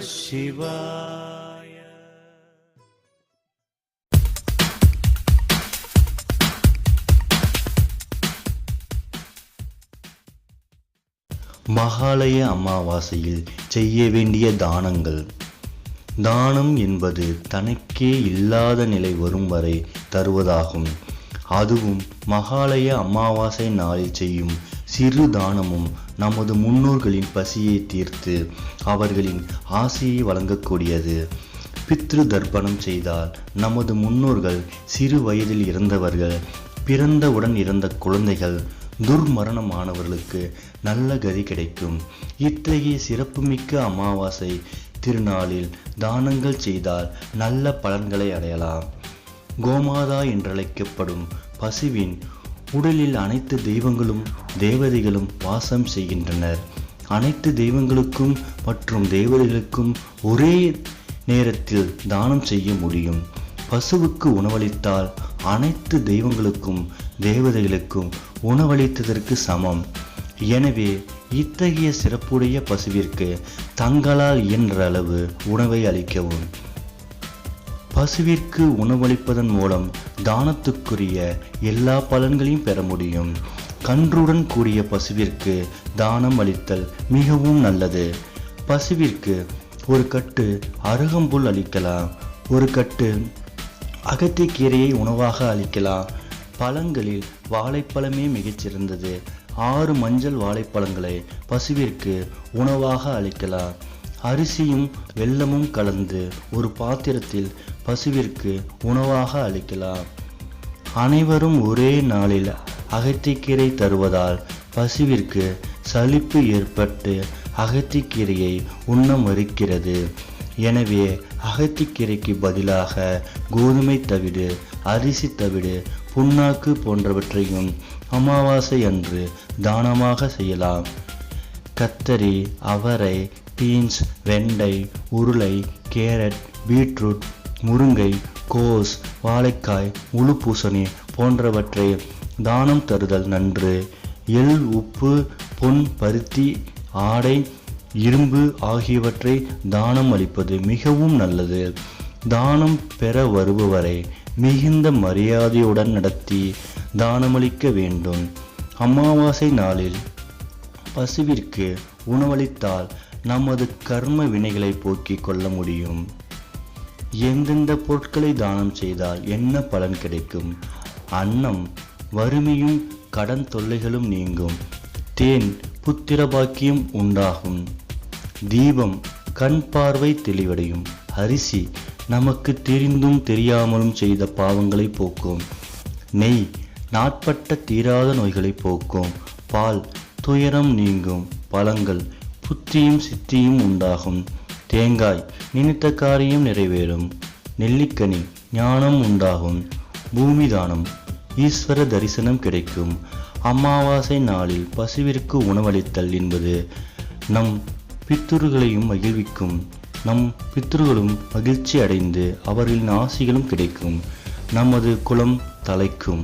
சிவாய. மகாலய அமாவாசையில் செய்ய வேண்டிய தானங்கள். தானம் என்பது தனக்கே இல்லாத நிலை வரும் வரை தருவதாகும். அதுவும் மகாலய அமாவாசை நாளில் செய்யும் சிறு தானமும் நமது முன்னோர்களின் பசியை தீர்த்து அவர்களின் ஆசையை வழங்கக்கூடியது. பித்ரு தர்ப்பணம் செய்தால் நமது முன்னோர்கள் சிறு வயதில் இறந்தவர்கள், பிறந்தவுடன் இறந்த குழந்தைகள், துர்மரணமானவர்களுக்கு நல்ல கதி கிடைக்கும். இத்தகைய சிறப்புமிக்க அமாவாசை திருநாளில் தானங்கள் செய்தால் நல்ல பலன்களை அடையலாம். கோமாதா என்றழைக்கப்படும் பசுவின் உடலில் அனைத்து தெய்வங்களும் தேவதைகளும் வாசம் செய்கின்றனர். அனைத்து தெய்வங்களுக்கும் மற்றும் தேவதைகளுக்கும் ஒரே நேரத்தில் தானம் செய்ய முடியும். பசுவுக்கு உணவளித்தால் அனைத்து தெய்வங்களுக்கும் தேவதைகளுக்கும் உணவளித்ததற்கு சமம். எனவே இத்தகைய சிறப்புடைய பசுவிற்கு தங்களால் இயன்ற அளவு உணவை அளிக்கவும். பசுவிற்கு உணவளிப்பதன் மூலம் தானத்துக்குரிய எல்லா பலன்களையும் பெற முடியும். கன்றுடன் கூடிய பசுவிற்கு தானம் அளித்தல் மிகவும் நல்லது. பசுவிற்கு ஒரு கட்டு அருகம்புல் அளிக்கலாம். ஒரு கட்டு அகத்திக்கீரையை உணவாக அளிக்கலாம். பழங்களில் வாழைப்பழமே மிகச்சிறந்தது. 6 மஞ்சள் வாழைப்பழங்களை பசுவிற்கு உணவாக அளிக்கலாம். அரிசியும் வெல்லமும் கலந்து ஒரு பாத்திரத்தில் பசுவிற்கு உணவாக அளிக்கலாம். அனைவரும் ஒரே நாளில் அகத்திக்கீரை தருவதால் பசுவிற்கு சலிப்பு ஏற்பட்டு அகத்திக்கீரையை உண்ண மறுக்கிறது. எனவே அகத்திக்கீரைக்கு பதிலாக கோதுமை தவிடு, அரிசி தவிடு, புண்ணாக்கு போன்றவற்றையும் அமாவாசை அன்று தானமாக செய்யலாம். கத்தரி, அவரை, பீன்ஸ், வெண்டை, உருளை, கேரட், பீட்ரூட், முருங்கை, கோஸ், வாழைக்காய், முழு பூசணி போன்றவற்றை தானம் தருதல் நன்று. எள், உப்பு, பொன், பருத்தி, ஆடை, இரும்பு ஆகியவற்றை தானம் அளிப்பது மிகவும் நல்லது. தானம் பெற வருபவரை மிகுந்த மரியாதையுடன் நடத்தி தானமளிக்க வேண்டும். அமாவாசை நாளில் பசுவிற்கு உணவளித்தால் நமது கர்ம வினைகளை போக்கிக் கொள்ள முடியும். எந்தெந்த பொருட்களை தானம் செய்தால் என்ன பலன் கிடைக்கும்? அன்னம், வறுமையும் கடன் தொல்லைகளும் நீங்கும். தேன், புத்திர பாக்கியம் உண்டாகும். தீபம், கண் பார்வை தெளிவடையும். அரிசி, நமக்கு தெரிந்தும் தெரியாமலும் செய்த பாவங்களை போக்கும். நெய், நாட்பட்ட தீராத நோய்களை போக்கும். பால், துயரம் நீங்கும். பழங்கள், புத்தியும் சித்தியும் உண்டாகும். தேங்காய், நினைத்த காரியம் நிறைவேறும். நெல்லிக்கனி, ஞானம் உண்டாகும். பூமி தானம், ஈஸ்வர தரிசனம் கிடைக்கும். அமாவாசை நாளில் பசுவிற்கு உணவளித்தல் என்பது நம் பித்ருக்களையும் மகிழ்விக்கும். நம் பித்ருக்களும் மகிழ்ச்சி அடைந்து அவர்களின் ஆசிகளும் கிடைக்கும். நமது குலம் தலைக்கும்.